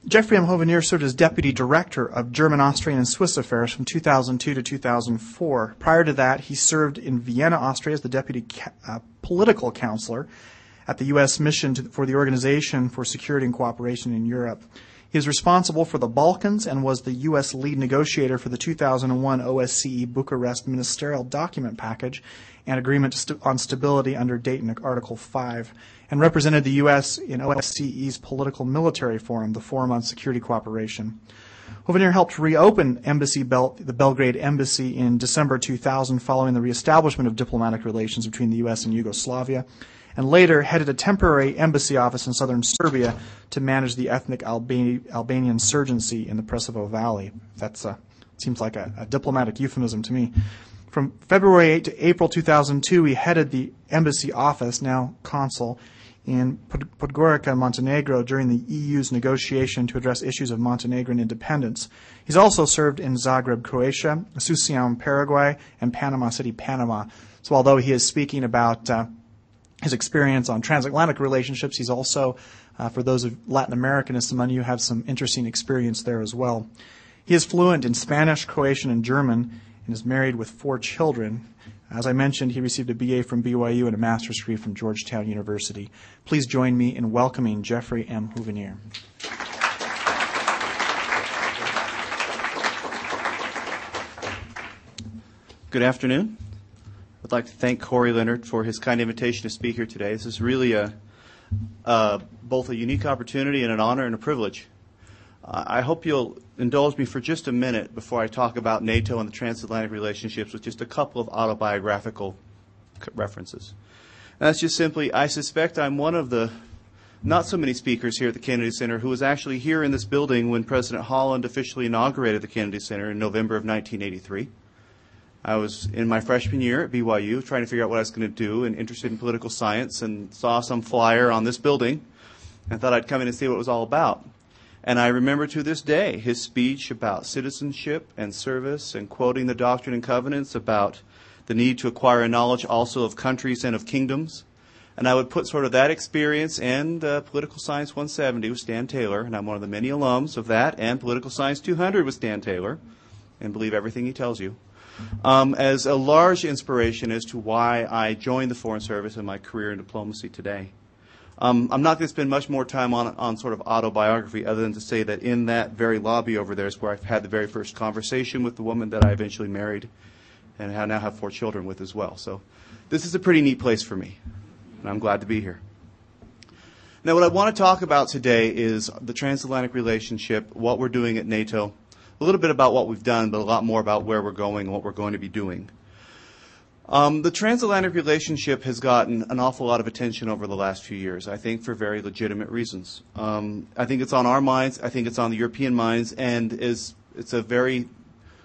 Jeffrey M. Hovenier served as Deputy Director of German, Austrian, and Swiss Affairs from 2002 to 2004. Prior to that, he served in Vienna, Austria as the Deputy Political Counselor at the U.S. Mission for the Organization for Security and Cooperation in Europe. He is responsible for the Balkans and was the U.S. lead negotiator for the 2001 OSCE Bucharest Ministerial Document Package and Agreement on Stability under Dayton Article 5, and represented the U.S. in OSCE's Political Military Forum, the Forum on Security Cooperation. Hovenier helped reopen the Belgrade Embassy in December 2000 following the reestablishment of diplomatic relations between the U.S. and Yugoslavia, and later headed a temporary embassy office in southern Serbia to manage the ethnic Albanian insurgency in the Presevo Valley. That seems like a diplomatic euphemism to me. From February 8 to April 2002, he headed the embassy office, now consul, in Podgorica, Montenegro, during the EU's negotiation to address issues of Montenegrin independence. He's also served in Zagreb, Croatia, Asunción, Paraguay, and Panama City, Panama. So although he is speaking about his experience on transatlantic relationships, he's also, for those of Latin Americanists among you, have some interesting experience there as well. He is fluent in Spanish, Croatian, and German, and is married with 4 children. As I mentioned, he received a BA from BYU and a master's degree from Georgetown University. Please join me in welcoming Jeffrey M. Hovenier. Good afternoon. I'd like to thank Corey Leonard for his kind invitation to speak here today. This is really both a unique opportunity and an honor and a privilege. I hope you'll indulge me for just a minute before I talk about NATO and the transatlantic relationships with just a couple of autobiographical references. And that's just simply, I suspect I'm one of the not so many speakers here at the Kennedy Center who was actually here in this building when President Holland officially inaugurated the Kennedy Center in November of 1983. I was in my freshman year at BYU trying to figure out what I was going to do and interested in political science and saw some flyer on this building and thought I'd come in and see what it was all about. And I remember to this day his speech about citizenship and service and quoting the Doctrine and Covenants about the need to acquire a knowledge also of countries and of kingdoms. And I would put sort of that experience and Political Science 170 with Stan Taylor, and I'm one of the many alums of that, and Political Science 200 with Stan Taylor, and believe everything he tells you, as a large inspiration as to why I joined the Foreign Service and my career in diplomacy today. I'm not going to spend much more time on sort of autobiography other than to say that in that very lobby over there is where I've had the very first conversation with the woman that I eventually married and I now have 4 children with as well. So this is a pretty neat place for me, and I'm glad to be here. Now what I want to talk about today is the transatlantic relationship, what we're doing at NATO, a little bit about what we've done, but a lot more about where we're going and what we're going to be doing. The transatlantic relationship has gotten an awful lot of attention over the last few years, I think for very legitimate reasons. I think it's on our minds, I think it's on the European minds, and it's a very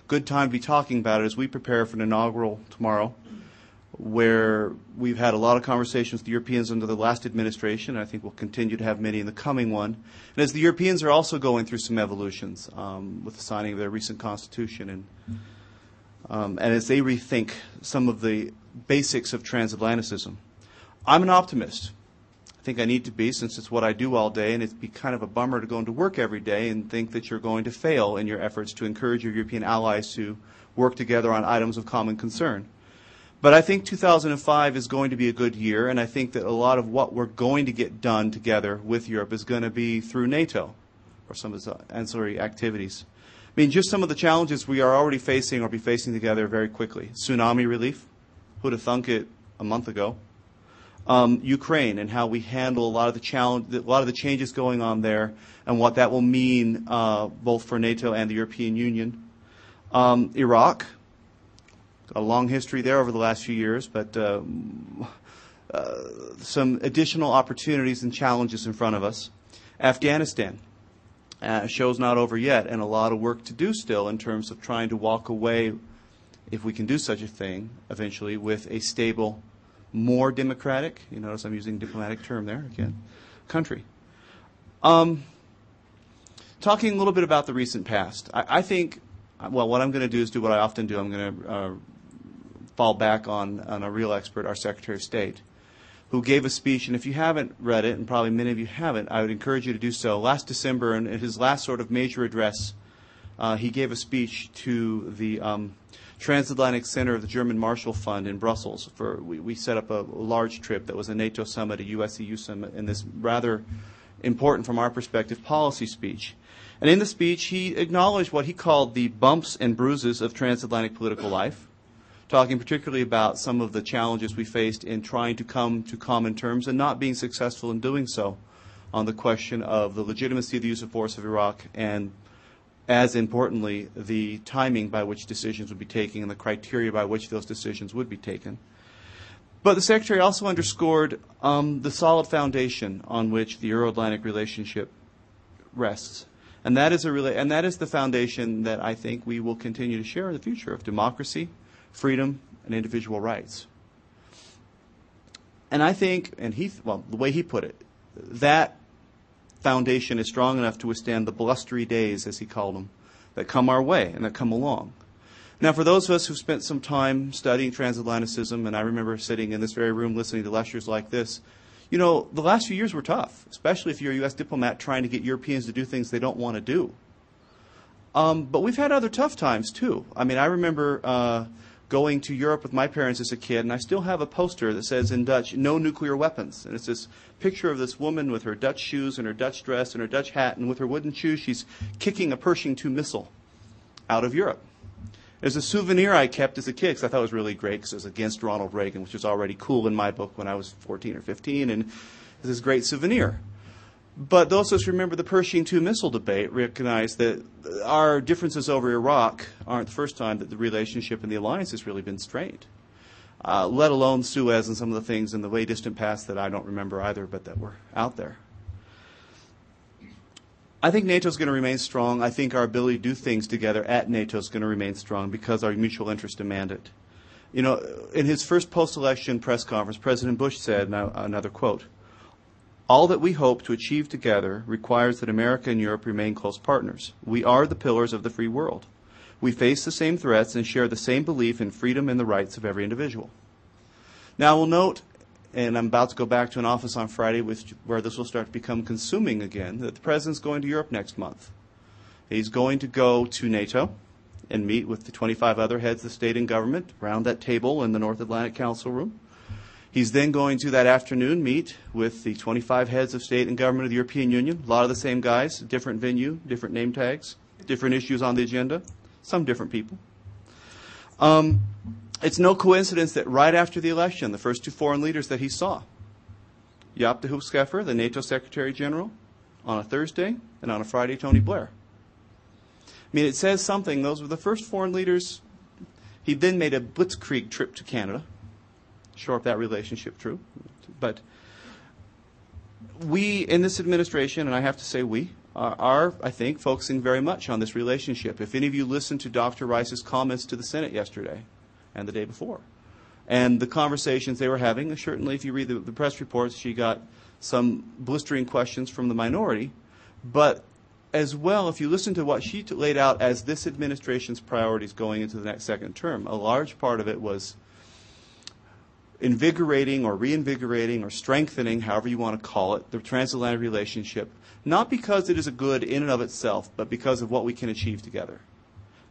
good time to be talking about it as we prepare for an inaugural tomorrow, where we've had a lot of conversations with the Europeans under the last administration, and I think we'll continue to have many in the coming one. And as the Europeans are also going through some evolutions with the signing of their recent constitution and as they rethink some of the basics of transatlanticism. I'm an optimist. I think I need to be, since it's what I do all day, and it'd be kind of a bummer to go into work every day and think that you're going to fail in your efforts to encourage your European allies to work together on items of common concern. But I think 2005 is going to be a good year, and I think that a lot of what we're going to get done together with Europe is going to be through NATO or some of its ancillary activities. I mean, just some of the challenges we are already facing or be facing together very quickly. Tsunami relief. Who'd have thunk it a month ago? Ukraine and how we handle a lot of the changes going on there and what that will mean both for NATO and the European Union. Iraq. A long history there over the last few years, but some additional opportunities and challenges in front of us. Afghanistan. Show's not over yet, and a lot of work to do still in terms of trying to walk away, if we can do such a thing, eventually, with a stable, more democratic, you notice I'm using a diplomatic term there again, country. Talking a little bit about the recent past. I think, well, what I'm going to do is do what I often do. I'm going to fall back on a real expert, our Secretary of State. who gave a speech, and if you haven't read it, and probably many of you haven't, I would encourage you to do so. Last December, in his last sort of major address, he gave a speech to the Transatlantic Center of the German Marshall Fund in Brussels. We set up a large trip that was a NATO summit, a US-EU summit, and this rather important from our perspective policy speech. And in the speech, he acknowledged what he called the bumps and bruises of transatlantic political life, talking particularly about some of the challenges we faced in trying to come to common terms and not being successful in doing so on the question of the legitimacy of the use of force of Iraq and, as importantly, the timing by which decisions would be taken and the criteria by which those decisions would be taken. But the Secretary also underscored the solid foundation on which the Euro-Atlantic relationship rests. And that is the foundation that I think we will continue to share in the future of democracy, freedom, and individual rights. And I think, the way he put it, that foundation is strong enough to withstand the blustery days, as he called them, that come our way and that come along. Now, for those of us who've spent some time studying transatlanticism, and I remember sitting in this very room listening to lectures like this, you know, the last few years were tough, especially if you're a U.S. diplomat trying to get Europeans to do things they don't want to do. But we've had other tough times, too. I mean, I remember going to Europe with my parents as a kid, and I still have a poster that says in Dutch, "No nuclear weapons." And it's this picture of this woman with her Dutch shoes and her Dutch dress and her Dutch hat, and with her wooden shoes, she's kicking a Pershing II missile out of Europe. There's a souvenir I kept as a kid because I thought it was really great because it was against Ronald Reagan, which was already cool in my book when I was 14 or 15, and it's this great souvenir. But those of us who remember the Pershing II missile debate recognize that our differences over Iraq aren't the first time that the relationship and the alliance has really been strained, let alone Suez and some of the things in the way distant past that I don't remember either, but that were out there. I think NATO is going to remain strong. I think our ability to do things together at NATO is going to remain strong because our mutual interests demand it. You know, in his first post-election press conference, President Bush said, now another quote, "All that we hope to achieve together requires that America and Europe remain close partners. We are the pillars of the free world. We face the same threats and share the same belief in freedom and the rights of every individual." Now, we'll note, and I'm about to go back to an office on Friday where this will start to become consuming again, that the President's going to Europe next month. He's going to go to NATO and meet with the 25 other heads of state and government around that table in the North Atlantic Council room. He's then going to, that afternoon, meet with the 25 heads of state and government of the European Union, a lot of the same guys, different venue, different name tags, different issues on the agenda, some different people. It's no coincidence that right after the election, the first two foreign leaders that he saw, Jaap de Hoop Scheffer, the NATO Secretary General, on a Thursday, and on a Friday, Tony Blair. I mean, it says something. Those were the first foreign leaders. He then made a blitzkrieg trip to Canada. Shore up that relationship, true. But we in this administration, and I have to say we, are, I think, focusing very much on this relationship. If any of you listened to Dr. Rice's comments to the Senate yesterday and the day before, and the conversations they were having, certainly if you read the press reports, she got some blistering questions from the minority. But as well, if you listen to what she laid out as this administration's priorities going into the next second term, a large part of it was invigorating or reinvigorating or strengthening, however you want to call it, the transatlantic relationship, not because it is a good in and of itself, but because of what we can achieve together.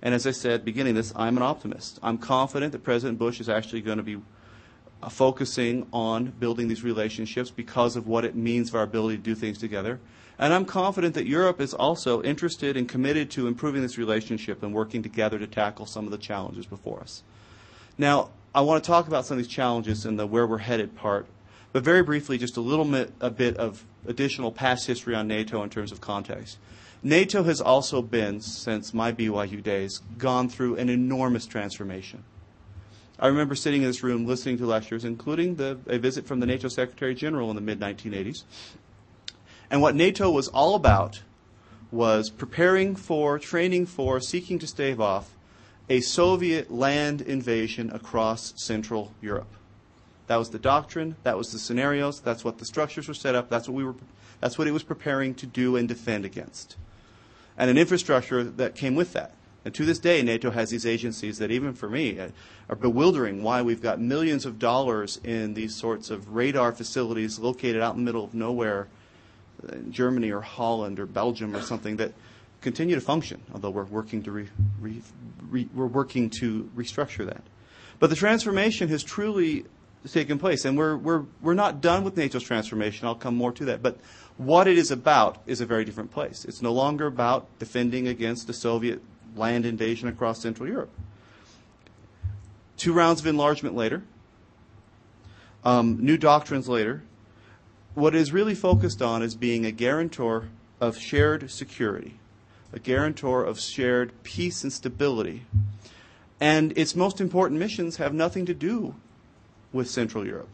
And as I said, beginning this, I'm an optimist. I'm confident that President Bush is actually going to be focusing on building these relationships because of what it means for our ability to do things together. And I'm confident that Europe is also interested and committed to improving this relationship and working together to tackle some of the challenges before us. Now, I want to talk about some of these challenges in the where we're headed part, but very briefly, just a bit of additional past history on NATO in terms of context. NATO has also been, since my BYU days, gone through an enormous transformation. I remember sitting in this room listening to lectures, including a visit from the NATO Secretary General in the mid-1980s. And what NATO was all about was preparing for, training for, seeking to stave off a Soviet land invasion across Central Europe. That was the doctrine, that was the scenarios, that's what the structures were set up, that's what it was preparing to do and defend against. And an infrastructure that came with that. And to this day, NATO has these agencies that even for me are bewildering why we've got millions of dollars in these sorts of radar facilities located out in the middle of nowhere in Germany or Holland or Belgium or something that continue to function, although we're working to restructure that. But the transformation has truly taken place, and we're not done with NATO's transformation. I'll come more to that. But what it is about is a very different place. It's no longer about defending against the Soviet land invasion across Central Europe. 2 rounds of enlargement later, new doctrines later, what it is really focused on is being a guarantor of shared security, a guarantor of shared peace and stability. And its most important missions have nothing to do with Central Europe.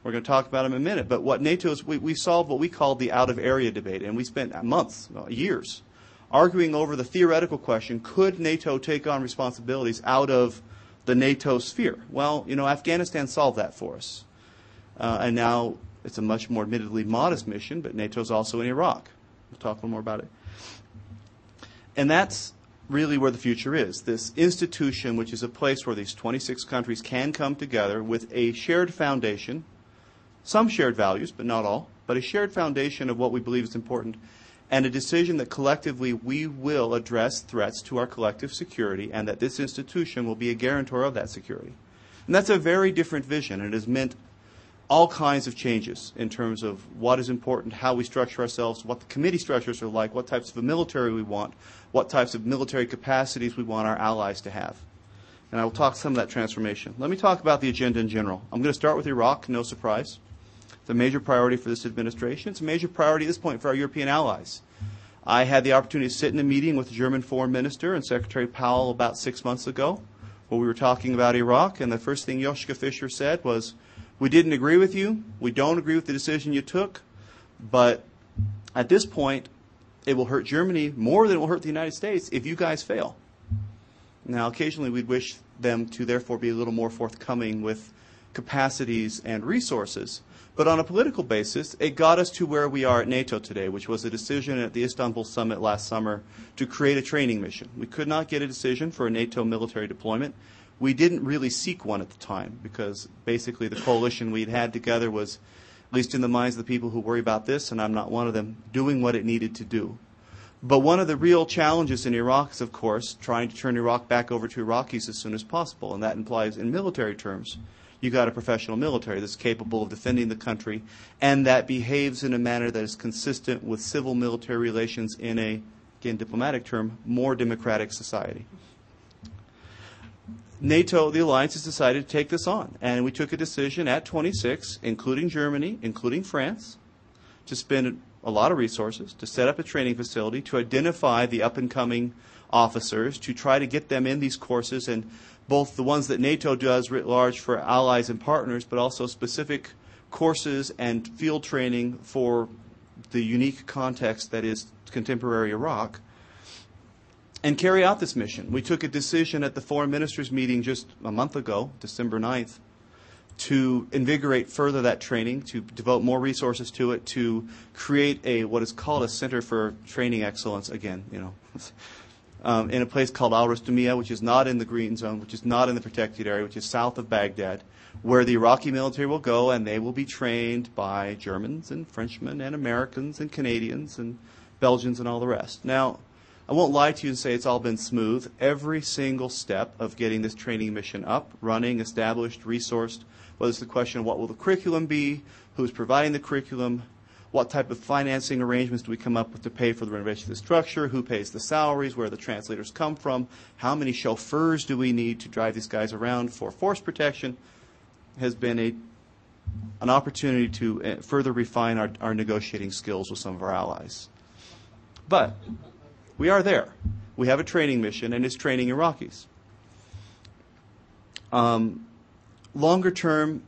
We're going to talk about them in a minute. But what NATO's, we solved what we called the out-of-area debate, and we spent months, years, arguing over the theoretical question, could NATO take on responsibilities out of the NATO sphere? Well, Afghanistan solved that for us. And now it's a much more admittedly modest mission, but NATO's also in Iraq. We'll talk a little more about it. And that's really where the future is. This institution, which is a place where these 26 countries can come together with a shared foundation, some shared values, but not all, but a shared foundation of what we believe is important, and a decision that collectively we will address threats to our collective security and that this institution will be a guarantor of that security. And that's a very different vision, and it has meant all kinds of changes in terms of what is important, how we structure ourselves, what the committee structures are like, what types of a military we want, what types of military capacities we want our allies to have. And I will talk some of that transformation. Let me talk about the agenda in general. I'm going to start with Iraq, no surprise. It's a major priority for this administration. It's a major priority at this point for our European allies. I had the opportunity to sit in a meeting with the German Foreign Minister and Secretary Powell about 6 months ago where we were talking about Iraq, and the first thing Joschka Fischer said was, we didn't agree with you, we don't agree with the decision you took, but at this point it will hurt Germany more than it will hurt the United States if you guys fail. Now, occasionally we'd wish them to therefore be a little more forthcoming with capacities and resources. But on a political basis, it got us to where we are at NATO today, which was a decision at the Istanbul summit last summer to create a training mission. We could not get a decision for a NATO military deployment. We didn't really seek one at the time because basically the coalition we'd had together was, at least in the minds of the people who worry about this, and I'm not one of them, doing what it needed to do. But one of the real challenges in Iraq is, of course, trying to turn Iraq back over to Iraqis as soon as possible, and that implies, in military terms, you got a professional military that's capable of defending the country and that behaves in a manner that is consistent with civil-military relations in a, again, diplomatic term, more democratic society. NATO, the alliance, has decided to take this on, and we took a decision at 26, including Germany, including France, to spend a lot of resources to set up a training facility, to identify the up-and-coming officers, to try to get them in these courses, and both the ones that NATO does writ large for allies and partners, but also specific courses and field training for the unique context that is contemporary Iraq, and carry out this mission. We took a decision at the foreign ministers meeting just a month ago, December 9th, to invigorate further that training, to devote more resources to it, to create a what is called a Center for Training Excellence, again, in a place called Al-Rustumiyah, which is not in the green zone, which is not in the protected area, which is south of Baghdad, where the Iraqi military will go, and they will be trained by Germans and Frenchmen and Americans and Canadians and Belgians and all the rest. Now, I won't lie to you and say it's all been smooth. Every single step of getting this training mission up, running, established, resourced, whether it's the question of what will the curriculum be, who's providing the curriculum, what type of financing arrangements do we come up with to pay for the renovation of the structure, who pays the salaries, where the translators come from, how many chauffeurs do we need to drive these guys around for force protection, has been an opportunity to further refine our negotiating skills with some of our allies. But we are there. We have a training mission, and it's training Iraqis. Longer term,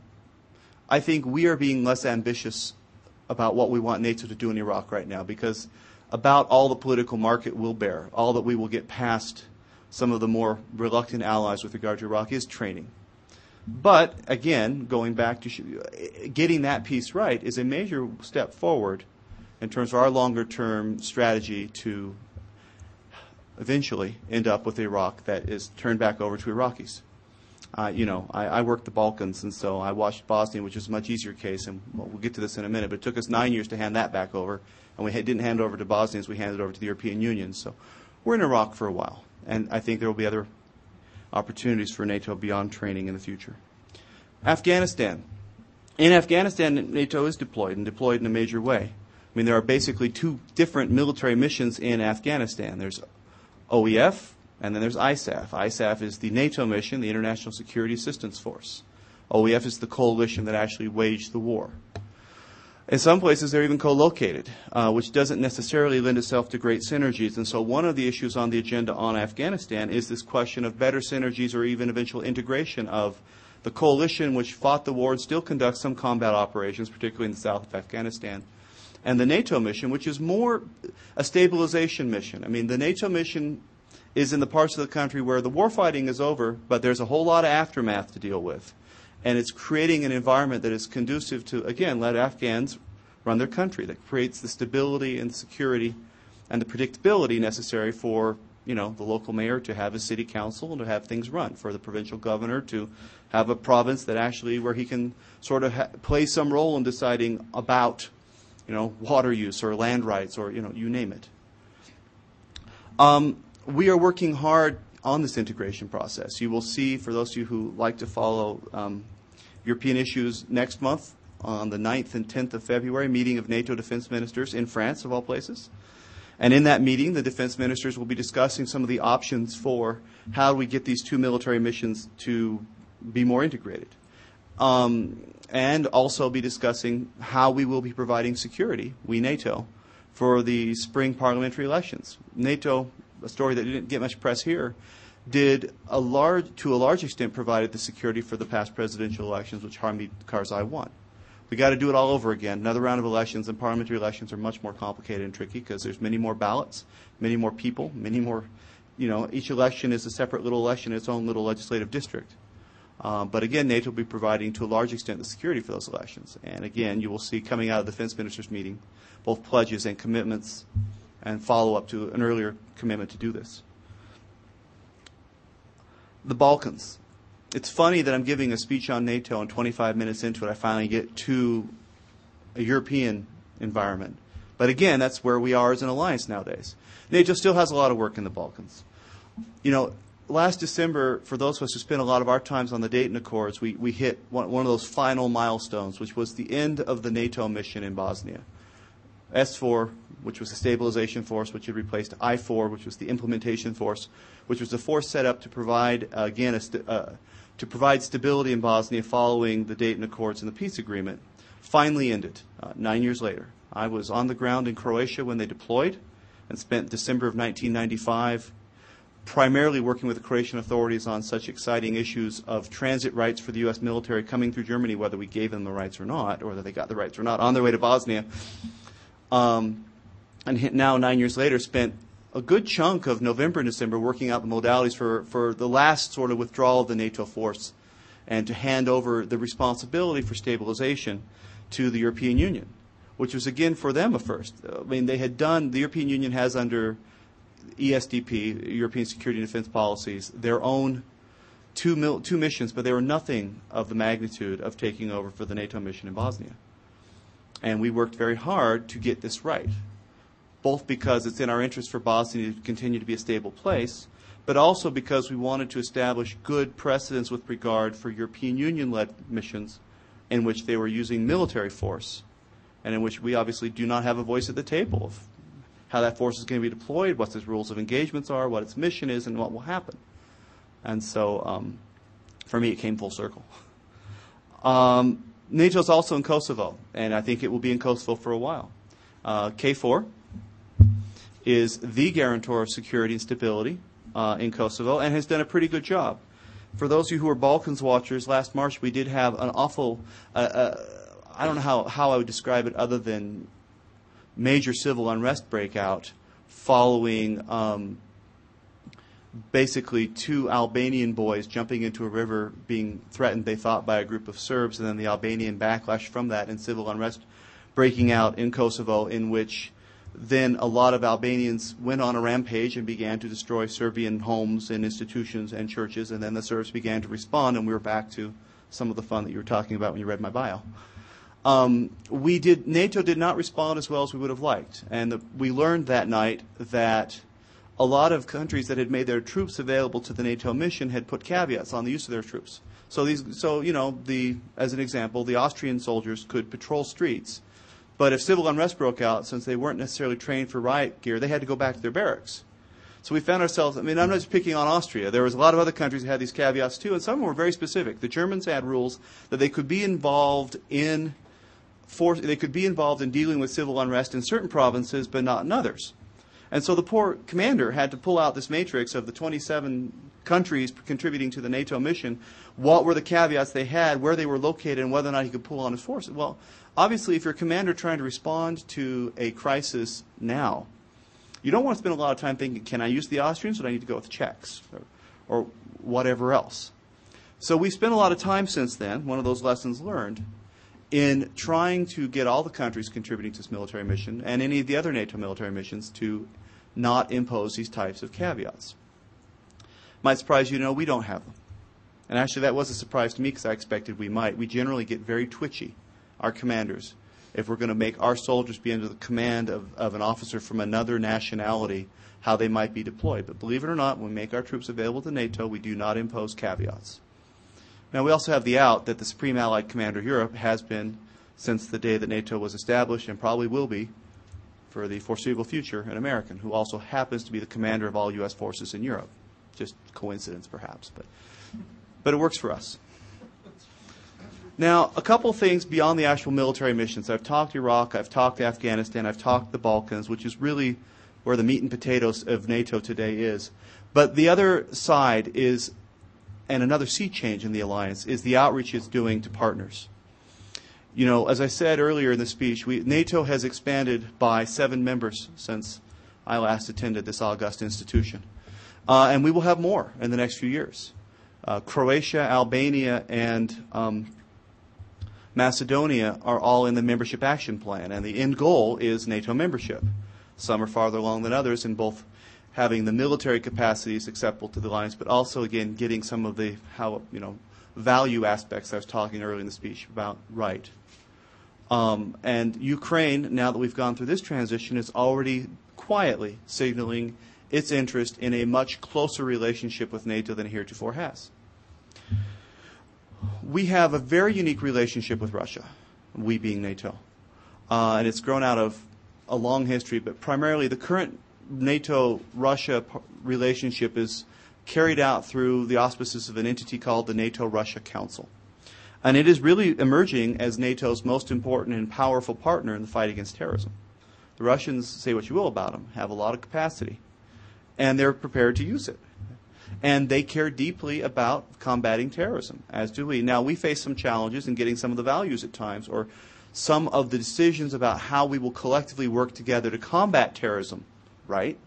I think we are being less ambitious about what we want NATO to do in Iraq right now, because about all the political market will bear, all that we will get past some of the more reluctant allies with regard to Iraq is training. But, again, going back to getting that piece right is a major step forward in terms of our longer-term strategy to eventually end up with Iraq that is turned back over to Iraqis. I worked the Balkans, and so I watched Bosnia, which is a much easier case, and we'll get to this in a minute, but it took us 9 years to hand that back over, and we didn't hand it over to Bosnians, we handed it over to the European Union. So we're in Iraq for a while, and I think there will be other opportunities for NATO beyond training in the future. Afghanistan. In Afghanistan, NATO is deployed, and deployed in a major way. I mean, there are basically two different military missions in Afghanistan. There's OEF, and then there's ISAF. ISAF is the NATO mission, the International Security Assistance Force. OEF is the coalition that actually waged the war. In some places, they're even co-located, which doesn't necessarily lend itself to great synergies. And so one of the issues on the agenda on Afghanistan is this question of better synergies or even eventual integration of the coalition which fought the war and still conducts some combat operations, particularly in the south of Afghanistan, and the NATO mission, which is more a stabilization mission. I mean, the NATO mission is in the parts of the country where the warfighting is over, but there's a whole lot of aftermath to deal with. And it's creating an environment that is conducive to, again, let Afghans run their country, that creates the stability and security and the predictability necessary for, the local mayor to have a city council and to have things run, for the provincial governor to have a province that actually where he can sort of play some role in deciding about, water use or land rights or, you name it. We are working hard on this integration process. You will see, for those of you who like to follow European issues, next month on the 9th and 10th of February, meeting of NATO defense ministers in France, of all places. And in that meeting, the defense ministers will be discussing some of the options for how we get these two military missions to be more integrated. And also be discussing how we will be providing security, we NATO, for the spring parliamentary elections. NATO, a story that didn't get much press here, to a large extent provided the security for the past presidential elections, which Hamid Karzai won. We got to do it all over again. Another round of elections, and parliamentary elections are much more complicated and tricky because there's many more ballots, many more people, many more, each election is a separate little election in its own little legislative district. But again, NATO will be providing to a large extent the security for those elections. And again, you will see coming out of the defense ministers meeting both pledges and commitments and follow-up to an earlier commitment to do this. The Balkans. It's funny that I'm giving a speech on NATO and 25 minutes into it I finally get to a European environment. But again, that's where we are as an alliance nowadays. NATO still has a lot of work in the Balkans. Last December, for those of us who spent a lot of our times on the Dayton Accords, we hit one of those final milestones, which was the end of the NATO mission in Bosnia. S4, which was the stabilization force, which had replaced I4, which was the implementation force, which was the force set up to provide, to provide stability in Bosnia following the Dayton Accords and the peace agreement, finally ended 9 years later. I was on the ground in Croatia when they deployed and spent December of 1995 primarily working with the Croatian authorities on such exciting issues of transit rights for the U.S. military coming through Germany, whether we gave them the rights or not, or whether they got the rights or not, on their way to Bosnia. And now, 9 years later, spent a good chunk of November and December working out the modalities for the last sort of withdrawal of the NATO force and to hand over the responsibility for stabilization to the European Union, which was, again, for them a first. I mean, the European Union has under ESDP, European Security and Defense Policies, their own two missions, but they were nothing of the magnitude of taking over for the NATO mission in Bosnia. And we worked very hard to get this right, both because it's in our interest for Bosnia to continue to be a stable place, but also because we wanted to establish good precedents with regard for European Union-led missions in which they were using military force and in which we obviously do not have a voice at the table of how that force is going to be deployed, what its rules of engagements are, what its mission is, and what will happen. And so, for me, it came full circle. NATO is also in Kosovo, and I think it will be in Kosovo for a while. KFOR is the guarantor of security and stability in Kosovo and has done a pretty good job. For those of you who are Balkans watchers, last March we did have an awful, I don't know how I would describe it other than major civil unrest breakout following basically two Albanian boys jumping into a river being threatened, they thought, by a group of Serbs, and then the Albanian backlash from that and civil unrest breaking out in Kosovo, in which then a lot of Albanians went on a rampage and began to destroy Serbian homes and institutions and churches, and then the Serbs began to respond, and we were back to some of the fun that you were talking about when you read my bio. NATO did not respond as well as we would have liked, and we learned that night that a lot of countries that had made their troops available to the NATO mission had put caveats on the use of their troops. As an example, the Austrian soldiers could patrol streets, but if civil unrest broke out, since they weren't necessarily trained for riot gear, they had to go back to their barracks. So we found ourselves, I'm not just picking on Austria. There was a lot of other countries that had these caveats too, and some of them were very specific. The Germans had rules that they could be involved in dealing with civil unrest in certain provinces, but not in others. And so the poor commander had to pull out this matrix of the 27 countries contributing to the NATO mission. What were the caveats they had, where they were located, and whether or not he could pull on his forces? Well, obviously, if you're a commander trying to respond to a crisis now, you don't want to spend a lot of time thinking, can I use the Austrians or do I need to go with the Czechs or whatever else? So we spent a lot of time since then, one of those lessons learned, in trying to get all the countries contributing to this military mission and any of the other NATO military missions to not impose these types of caveats. Might surprise you to know we don't have them. And actually that was a surprise to me because I expected we might. We generally get very twitchy, our commanders, if we're going to make our soldiers be under the command of an officer from another nationality, how they might be deployed. But believe it or not, when we make our troops available to NATO, we do not impose caveats. Now, we also have the out that the Supreme Allied Commander of Europe has been, since the day that NATO was established, and probably will be for the foreseeable future, an American who also happens to be the commander of all U.S. forces in Europe. Just coincidence, perhaps, but it works for us. Now, a couple things beyond the actual military missions. I've talked Iraq, I've talked Afghanistan, I've talked the Balkans, which is really where the meat and potatoes of NATO today is. But the other side is, and another sea change in the alliance, is the outreach it's doing to partners. You know, as I said earlier in the speech, NATO has expanded by 7 members since I last attended this august institution. And we will have more in the next few years. Croatia, Albania, and Macedonia are all in the membership action plan, and the end goal is NATO membership. Some are farther along than others in both having the military capacities acceptable to the alliance, but also, again, getting some of the value aspects I was talking earlier in the speech about right. And Ukraine, now that we've gone through this transition, is already quietly signaling its interest in a much closer relationship with NATO than it heretofore has. We have a very unique relationship with Russia, we being NATO. And it's grown out of a long history, but primarily the current NATO-Russia relationship is carried out through the auspices of an entity called the NATO-Russia Council. And it is really emerging as NATO's most important and powerful partner in the fight against terrorism. The Russians, say what you will about them, have a lot of capacity, and they're prepared to use it. And they care deeply about combating terrorism, as do we. Now, we face some challenges in getting some of the values at times, or some of the decisions about how we will collectively work together to combat terrorism, right?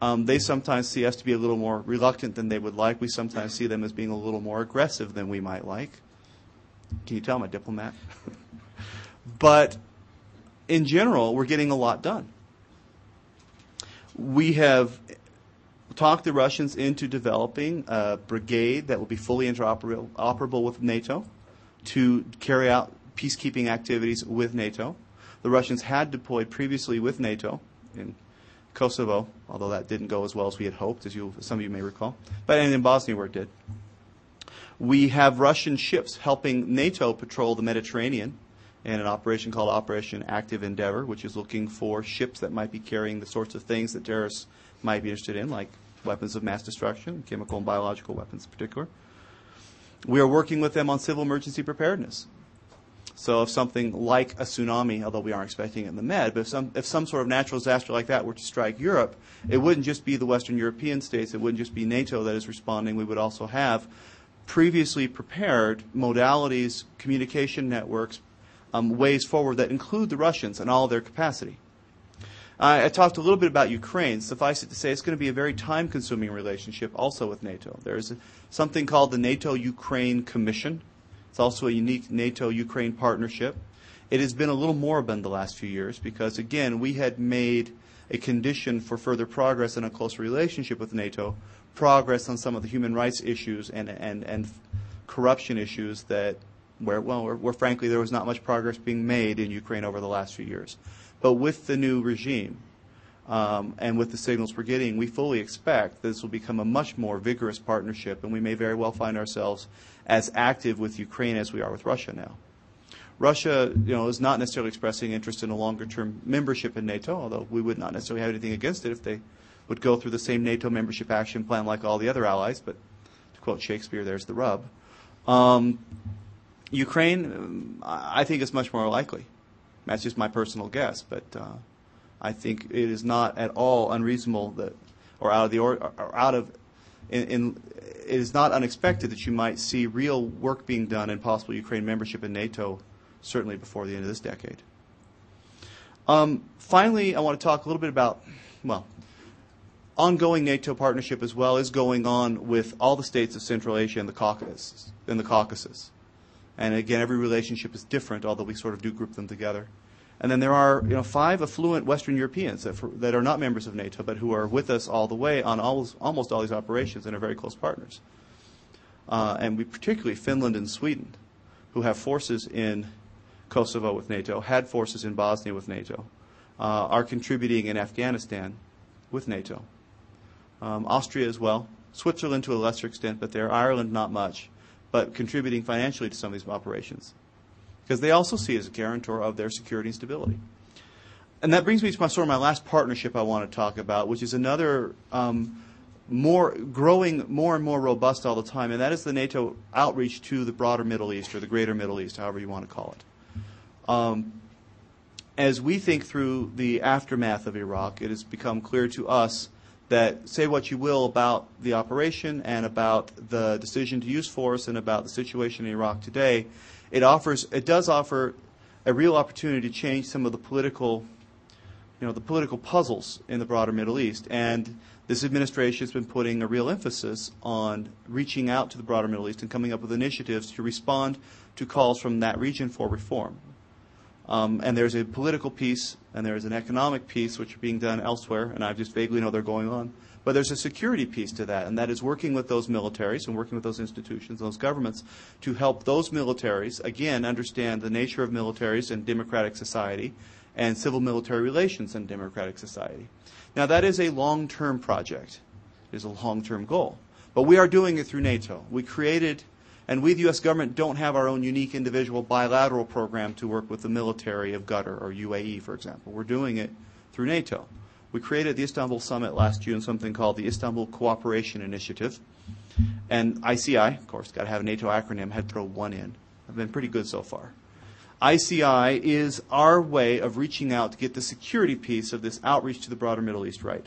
They sometimes see us to be a little more reluctant than they would like. We sometimes see them as being a little more aggressive than we might like. Can you tell I'm a diplomat? But in general, we're getting a lot done. We have talked the Russians into developing a brigade that will be fully interoperable with NATO to carry out peacekeeping activities with NATO. The Russians had deployed previously with NATO in Kosovo, although that didn't go as well as we had hoped, as some of you may recall. But in Bosnia where it did. We have Russian ships helping NATO patrol the Mediterranean in an operation called Operation Active Endeavor, which is looking for ships that might be carrying the sorts of things that terrorists might be interested in, like weapons of mass destruction, chemical and biological weapons in particular. We are working with them on civil emergency preparedness. So if something like a tsunami, although we aren't expecting it in the Med, but if some sort of natural disaster like that were to strike Europe, it wouldn't just be the Western European states, it wouldn't just be NATO that is responding. We would also have previously prepared modalities, communication networks, ways forward that include the Russians and all of their capacity. I talked a little bit about Ukraine. Suffice it to say, it's going to be a very time-consuming relationship also with NATO. There's something called the NATO-Ukraine Commission. It's also a unique NATO-Ukraine partnership. It has been a little moribund the last few years because, again, we had made a condition for further progress in a closer relationship with NATO, progress on some of the human rights issues and corruption issues where frankly there was not much progress being made in Ukraine over the last few years. But with the new regime and with the signals we're getting, we fully expect this will become a much more vigorous partnership, and we may very well find ourselves as active with Ukraine as we are with Russia now. Russia, is not necessarily expressing interest in a longer-term membership in NATO, although we would not necessarily have anything against it if they would go through the same NATO membership action plan like all the other allies. But to quote Shakespeare, there's the rub. Ukraine, I think is much more likely. That's just my personal guess, but I think it is not at all unreasonable it is not unexpected that you might see real work being done in possible Ukraine membership in NATO, certainly before the end of this decade. Finally, I want to talk a little bit about, ongoing NATO partnership as well is going on with all the states of Central Asia and the Caucasus. And again, every relationship is different, although we sort of do group them together. And then there are 5 affluent Western Europeans that are not members of NATO, but who are with us all the way on almost all these operations and are very close partners. And we particularly Finland and Sweden, who have forces in Kosovo with NATO, had forces in Bosnia with NATO, are contributing in Afghanistan with NATO. Austria as well, Switzerland to a lesser extent, but there, Ireland not much, but contributing financially to some of these operations, because they also see it as a guarantor of their security and stability. And that brings me to my last partnership I want to talk about, which is another growing more and more robust all the time, and that is the NATO outreach to the broader Middle East, or the greater Middle East, however you want to call it. As we think through the aftermath of Iraq, it has become clear to us that, say what you will about the operation and about the decision to use force and about the situation in Iraq today, it does offer a real opportunity to change some of the political puzzles in the broader Middle East. And this administration has been putting a real emphasis on reaching out to the broader Middle East and coming up with initiatives to respond to calls from that region for reform. And there's a political piece and there's an economic piece which are being done elsewhere, and I just vaguely know they're going on. But there's a security piece to that, and that is working with those militaries and working with those institutions, those governments, to help those militaries, again, understand the nature of militaries and democratic society and civil-military relations in democratic society. Now, that is a long-term project. It is a long-term goal. But we are doing it through NATO. We created, and we, the U.S. government, don't have our own unique individual bilateral program to work with the military of Qatar or UAE, for example. We're doing it through NATO. We created at the Istanbul Summit last June something called the Istanbul Cooperation Initiative. And ICI, of course, got to have a NATO acronym, had to throw one in. I've been pretty good so far. ICI is our way of reaching out to get the security piece of this outreach to the broader Middle East right.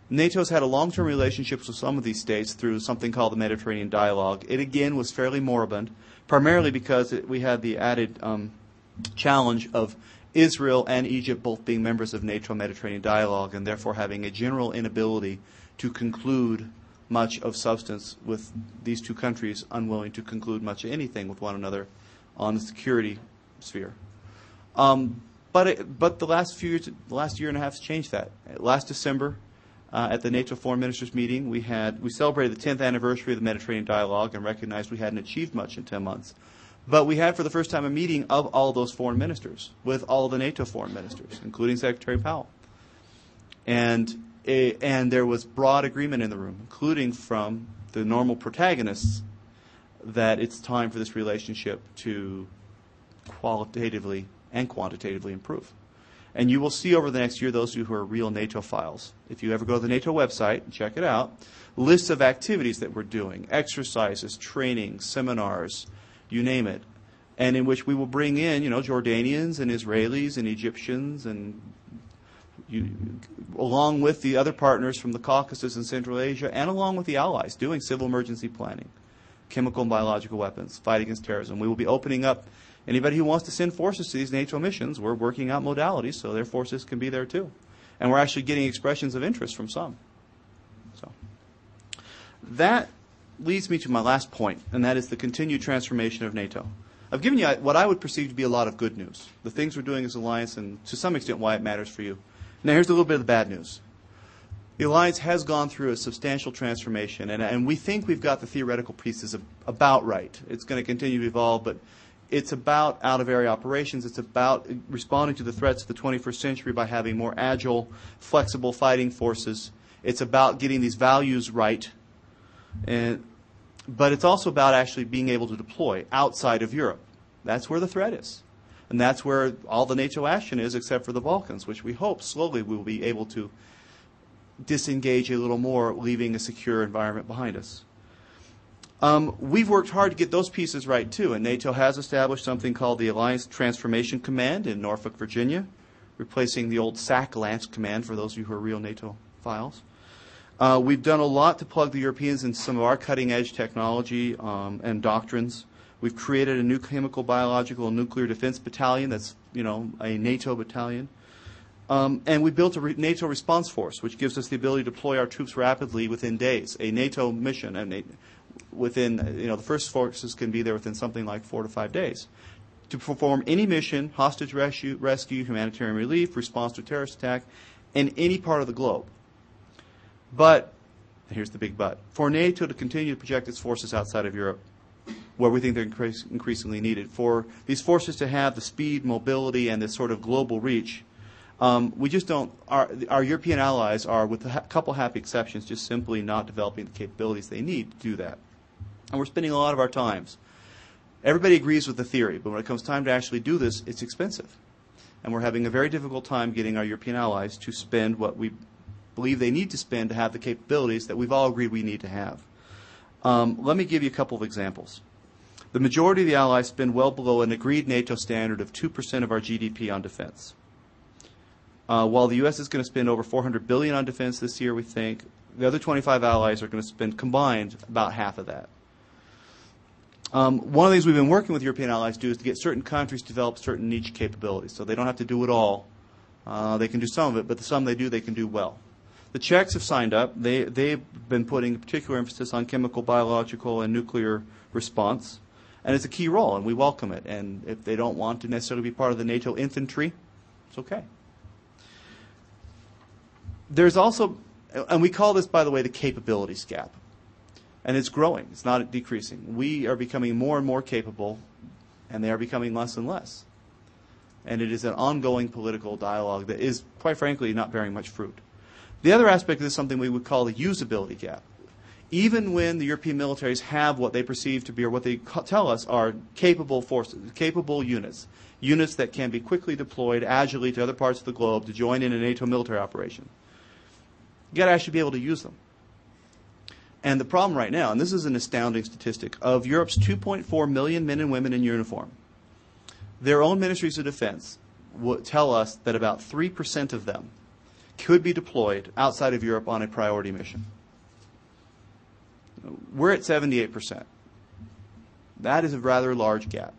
NATO's had a long-term relationship with some of these states through something called the Mediterranean Dialogue. It, again, was fairly moribund, primarily because we had the added challenge of Israel and Egypt both being members of NATO Mediterranean Dialogue and therefore having a general inability to conclude much of substance, with these two countries unwilling to conclude much of anything with one another on the security sphere. But the last year and a half has changed that. Last December, at the NATO Foreign Ministers meeting, we celebrated the 10th anniversary of the Mediterranean Dialogue and recognized we hadn't achieved much in 10 months. But we had, for the first time, a meeting of all those foreign ministers, with all the NATO foreign ministers, including Secretary Powell. And there was broad agreement in the room, including from the normal protagonists, that it's time for this relationship to qualitatively and quantitatively improve. And you will see over the next year, those of you who are real NATO files, if you ever go to the NATO website and check it out, lists of activities that we're doing, exercises, training, seminars, you name it, and in which we will bring in, Jordanians and Israelis and Egyptians, and along with the other partners from the Caucasus and Central Asia, and along with the allies, doing civil emergency planning, chemical and biological weapons, fight against terrorism. We will be opening up anybody who wants to send forces to these NATO missions. We're working out modalities so their forces can be there too. And we're actually getting expressions of interest from some. So that leads me to my last point, and that is the continued transformation of NATO. I've given you what I would perceive to be a lot of good news. The things we're doing as an alliance and to some extent why it matters for you. Now here's a little bit of the bad news. The alliance has gone through a substantial transformation, and we think we've got the theoretical pieces about right. It's going to continue to evolve, but it's about out-of-area operations. It's about responding to the threats of the 21st century by having more agile, flexible fighting forces. It's about getting these values right, but it's also about actually being able to deploy outside of Europe. That's where the threat is. And that's where all the NATO action is, except for the Balkans, which we hope slowly we will be able to disengage a little more, leaving a secure environment behind us. We've worked hard to get those pieces right, too, and NATO has established something called the Alliance Transformation Command in Norfolk, Virginia, replacing the old SAC Lance Command for those of you who are real NATO files. We've done a lot to plug the Europeans in some of our cutting-edge technology and doctrines. We've created a new chemical, biological, and nuclear defense battalion that's, a NATO battalion. And we built a NATO response force, which gives us the ability to deploy our troops rapidly within days. A NATO mission, and within, the first forces can be there within something like 4 to 5 days to perform any mission, hostage rescue, humanitarian relief, response to a terrorist attack, in any part of the globe. But, here's the big but, for NATO to continue to project its forces outside of Europe, where we think they're increasingly needed, for these forces to have the speed, mobility, and this sort of global reach, we just don't, our European allies are, with a couple happy exceptions, just simply not developing the capabilities they need to do that. And we're spending a lot of our times. Everybody agrees with the theory, but when it comes time to actually do this, it's expensive. And we're having a very difficult time getting our European allies to spend what we believe they need to spend to have the capabilities that we've all agreed we need to have. Let me give you a couple of examples. The majority of the allies spend well below an agreed NATO standard of 2% of our GDP on defense. While the U.S. is going to spend over $400 billion on defense this year, we think, the other 25 allies are going to spend combined about half of that. One of the things we've been working with European allies to do is to get certain countries to develop certain niche capabilities. So they don't have to do it all. They can do some of it, but the some they do, they can do well. The Czechs have signed up. They've been putting particular emphasis on chemical, biological, and nuclear response. And it's a key role, and we welcome it. And if they don't want to necessarily be part of the NATO infantry, it's okay. There's also, and we call this, by the way, the capabilities gap. And it's growing. It's not decreasing. We are becoming more and more capable, and they are becoming less and less. And it is an ongoing political dialogue that is, quite frankly, not bearing much fruit. The other aspect is something we would call the usability gap. Even when the European militaries have what they perceive to be, or what they tell us are capable forces, capable units, units that can be quickly deployed agilely to other parts of the globe to join in a NATO military operation, you've got to actually be able to use them. And the problem right now, and this is an astounding statistic, of Europe's 2.4 million men and women in uniform, their own ministries of defense will tell us that about 3% of them could be deployed outside of Europe on a priority mission. We're at 78%. That is a rather large gap.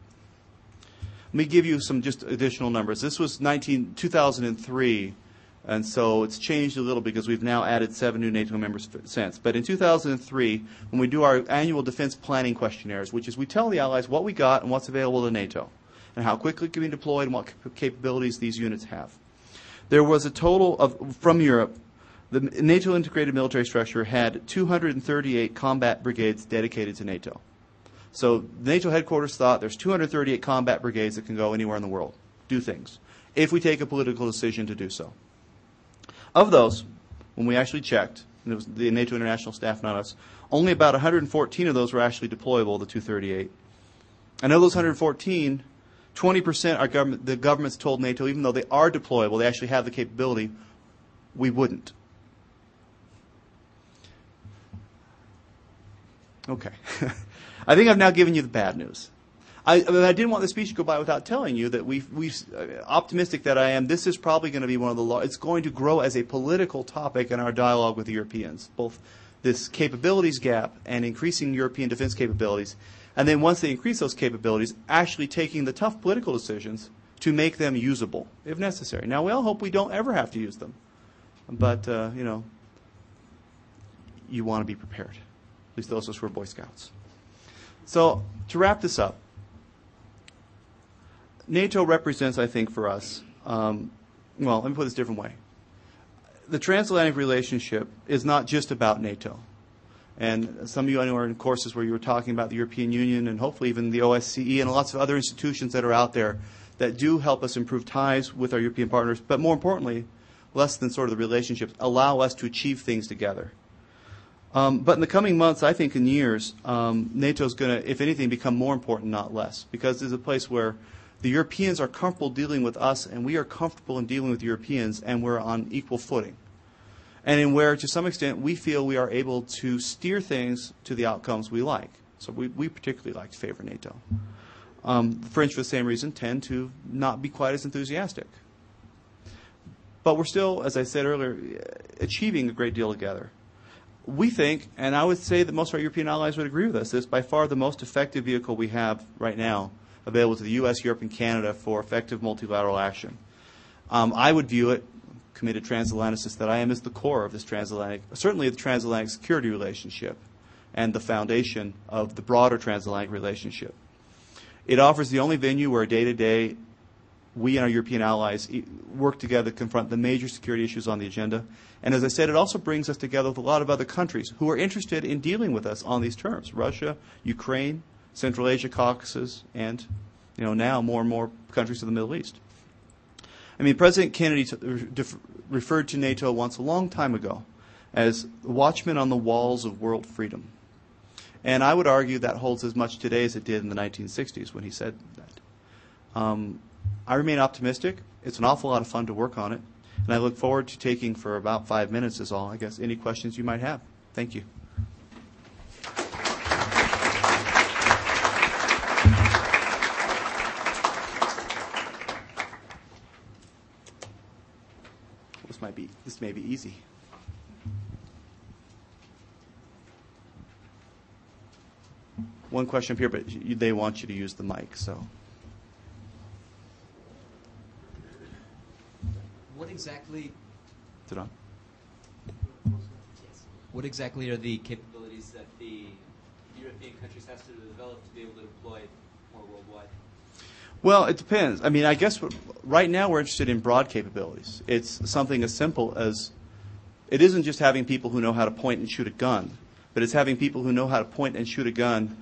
Let me give you some just additional numbers. This was 2003. And so it's changed a little because we've now added 7 new NATO members since. But in 2003, when we do our annual defense planning questionnaires, which is we tell the allies what we got and what's available to NATO, and how quickly it can be deployed and what capabilities these units have. There was a total of, from Europe, the NATO integrated military structure had 238 combat brigades dedicated to NATO. So the NATO headquarters thought there's 238 combat brigades that can go anywhere in the world, do things, if we take a political decision to do so. Of those, when we actually checked, and it was the NATO international staff, not us, only about 114 of those were actually deployable, the 238. And of those 114, 20% the governments told NATO, even though they are deployable, they actually have the capability, we wouldn't. Okay. I think I've now given you the bad news. I didn't want the speech to go by without telling you that optimistic that I am, this is probably going to be one of the it's going to grow as a political topic in our dialogue with the Europeans, both this capabilities gap and increasing European defense capabilities. And then once they increase those capabilities, actually taking the tough political decisions to make them usable, if necessary. Now, we all hope we don't ever have to use them. But, you want to be prepared. At least those of us who are Boy Scouts. So, to wrap this up, NATO represents, I think, for us, well, let me put this a different way. The transatlantic relationship is not just about NATO. And some of you I know are in courses where you were talking about the European Union and hopefully even the OSCE and lots of other institutions that are out there that do help us improve ties with our European partners, but more importantly, less than sort of the relationships, allow us to achieve things together. But in the coming months, I think in years, NATO is going to, if anything, become more important, not less, because there's a place where the Europeans are comfortable dealing with us and we are comfortable in dealing with Europeans, and we're on equal footing. And in where, to some extent, we feel we are able to steer things to the outcomes we like. So we particularly like to favor NATO. The French, for the same reason, tend to not be quite as enthusiastic. But we're still, as I said earlier, achieving a great deal together. We think, and I would say that most of our European allies would agree with us, this is by far the most effective vehicle we have right now available to the U.S., Europe, and Canada for effective multilateral action. I would view it, committed transatlanticist that I am, as the core of this transatlantic, certainly the transatlantic security relationship and the foundation of the broader transatlantic relationship. It offers the only venue where day-to-day we and our European allies work together to confront the major security issues on the agenda. And as I said, it also brings us together with a lot of other countries who are interested in dealing with us on these terms. Russia, Ukraine, Central Asia, Caucasus, and now more and more countries of the Middle East. I mean, President Kennedy referred to NATO once a long time ago as the watchman on the walls of world freedom. And I would argue that holds as much today as it did in the 1960s when he said that. I remain optimistic. It's an awful lot of fun to work on it. And I look forward to taking, for about 5 minutes is all, I guess, any questions you might have. Thank you. This may be easy. One question up here, but they want you to use the mic, so. What exactly? Is it on? What exactly are the capabilities that the European countries have to develop to be able to deploy more worldwide? Well, it depends. I mean, I guess right now we're interested in broad capabilities. It's something as simple as, it isn't just having people who know how to point and shoot a gun, but it's having people who know how to point and shoot a gun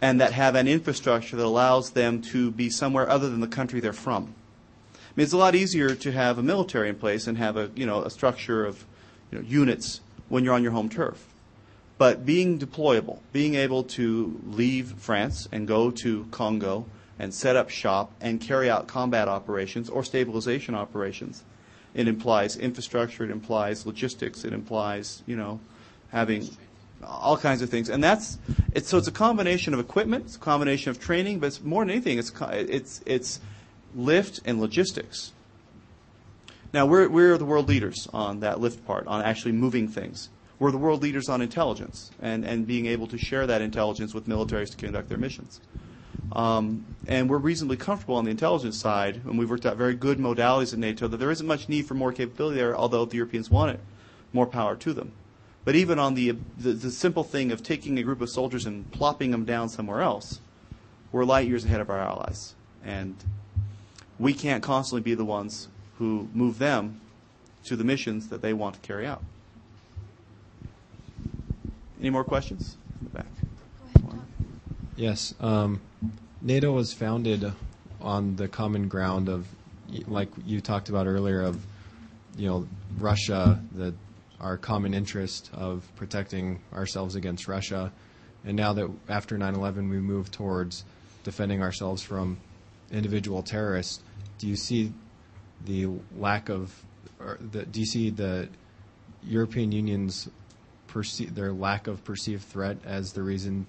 and that have an infrastructure that allows them to be somewhere other than the country they're from. I mean, it's a lot easier to have a military in place and have a structure of units when you're on your home turf. But being deployable, being able to leave France and go to Congo and set up shop and carry out combat operations or stabilization operations. It implies infrastructure, it implies logistics, it implies, having all kinds of things. And so it's a combination of equipment, it's a combination of training, but it's more than anything, it's lift and logistics. Now, we're the world leaders on that lift part, on actually moving things. We're the world leaders on intelligence and being able to share that intelligence with militaries to conduct their missions. And we're reasonably comfortable on the intelligence side, and we've worked out very good modalities at NATO that there isn't much need for more capability there, although if the Europeans want it, more power to them. But even on the simple thing of taking a group of soldiers and plopping them down somewhere else, we're light years ahead of our allies. And we can't constantly be the ones who move them to the missions that they want to carry out. Any more questions? In the back. Go ahead, Tom. Yes. NATO was founded on the common ground of, like you talked about earlier, of Russia, our common interest of protecting ourselves against Russia, and now that after 9/11 we move towards defending ourselves from individual terrorists. Do you see the European Union's their lack of perceived threat as the reason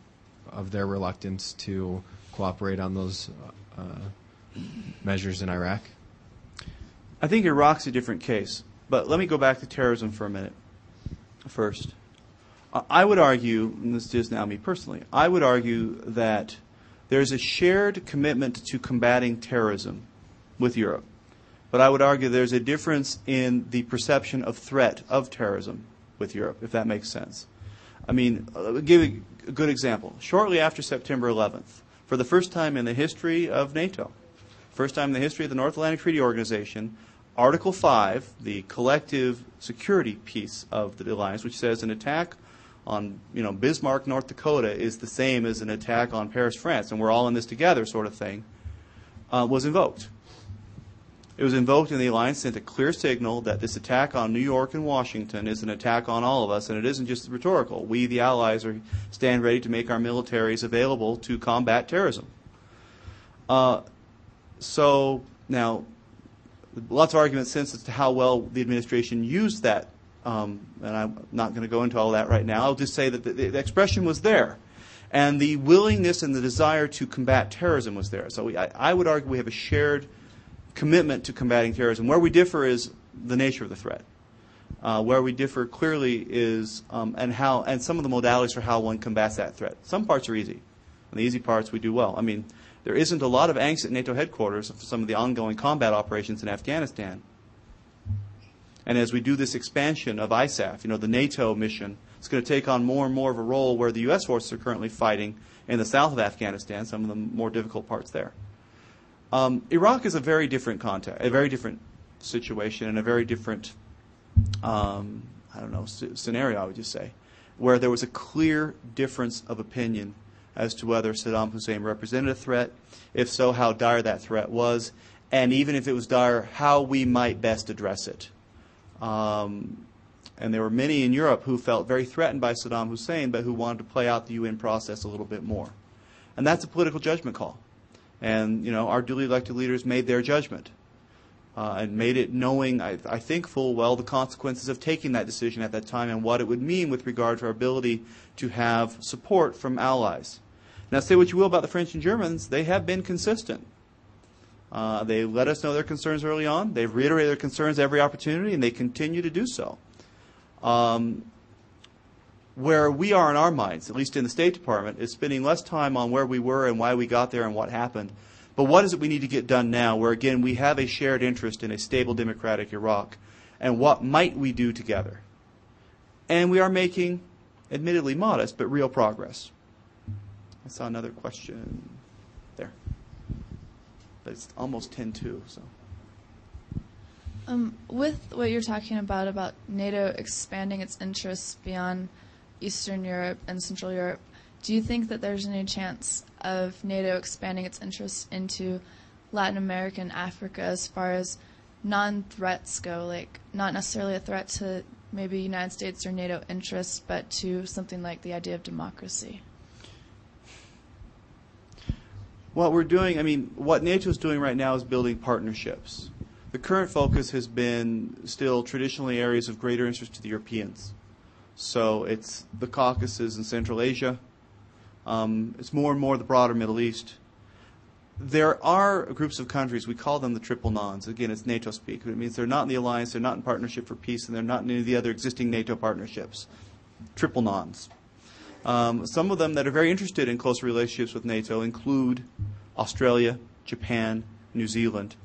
of their reluctance to cooperate on those measures in Iraq? I think Iraq's a different case, but let me go back to terrorism for a minute first. I would argue, and this is now me personally, I would argue that there's a shared commitment to combating terrorism with Europe. But I would argue there's a difference in the perception of threat of terrorism with Europe, if that makes sense. I mean, I'll give you a good example. Shortly after September 11th, for the first time in the history of NATO, first time in the history of the North Atlantic Treaty Organization, Article 5, the collective security piece of the alliance, which says an attack on Bismarck, North Dakota is the same as an attack on Paris, France, and we're all in this together sort of thing, was invoked. It was invoked, and the alliance sent a clear signal that this attack on New York and Washington is an attack on all of us, and it isn't just rhetorical. We, the allies, stand ready to make our militaries available to combat terrorism. So now, lots of arguments since as to how well the administration used that, and I'm not going to go into all that right now. I'll just say that the expression was there, and the willingness and the desire to combat terrorism was there. So I would argue we have a shared commitment to combating terrorism. Where we differ is the nature of the threat. Where we differ clearly is and some of the modalities for how one combats that threat. Some parts are easy, and the easy parts we do well. I mean, there isn't a lot of angst at NATO headquarters for some of the ongoing combat operations in Afghanistan. And as we do this expansion of ISAF, the NATO mission, it's going to take on more and more of a role where the U.S. forces are currently fighting in the south of Afghanistan, some of the more difficult parts there. Iraq is a very different context, a very different situation, and a very different, scenario, I would just say, where there was a clear difference of opinion as to whether Saddam Hussein represented a threat, if so, how dire that threat was, and even if it was dire, how we might best address it. And there were many in Europe who felt very threatened by Saddam Hussein, but who wanted to play out the UN process a little bit more. And that's a political judgment call. And, our duly elected leaders made their judgment and made it knowing, I think, full well the consequences of taking that decision at that time and what it would mean with regard to our ability to have support from allies. Now, say what you will about the French and Germans, they have been consistent. They let us know their concerns early on. They've reiterated their concerns every opportunity, and they continue to do so. Where we are in our minds, at least in the State Department, is spending less time on where we were and why we got there and what happened. But what is it we need to get done now, where, again, we have a shared interest in a stable democratic Iraq, and what might we do together? And we are making, admittedly modest, but real progress. I saw another question there. But it's almost 10-2, so. With what you're talking about NATO expanding its interests beyond Eastern Europe and Central Europe, do you think that there's any chance of NATO expanding its interests into Latin America and Africa as far as non-threats go, like not necessarily a threat to maybe United States or NATO interests, but to something like the idea of democracy? What we're doing, what NATO is doing right now is building partnerships. The current focus has been still traditionally areas of greater interest to the Europeans. So it's the Caucasus and Central Asia. It's more and more the broader Middle East. There are groups of countries, we call them the triple nons. Again, it's NATO speak. It means they're not in the alliance, they're not in partnership for peace, and they're not in any of the other existing NATO partnerships. Triple nons. Some of them that are very interested in closer relationships with NATO include Australia, Japan, New Zealand.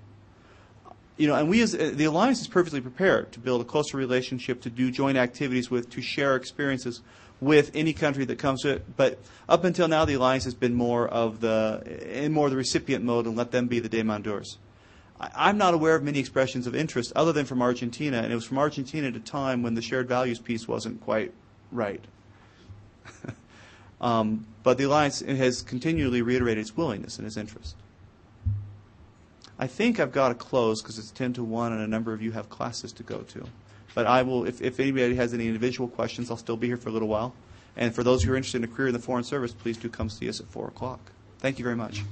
And we as the alliance is perfectly prepared to build a closer relationship, to do joint activities with, to share experiences with any country that comes to it. But up until now, the alliance has been more of the recipient mode and let them be the demandeurs. I'm not aware of many expressions of interest other than from Argentina, and it was from Argentina at a time when the shared values piece wasn't quite right. But the alliance has continually reiterated its willingness and its interest. I think I've got to close because it's 10-1 and a number of you have classes to go to. But I will, if anybody has any individual questions, I'll still be here for a little while. And for those who are interested in a career in the Foreign Service, please do come see us at 4 o'clock. Thank you very much.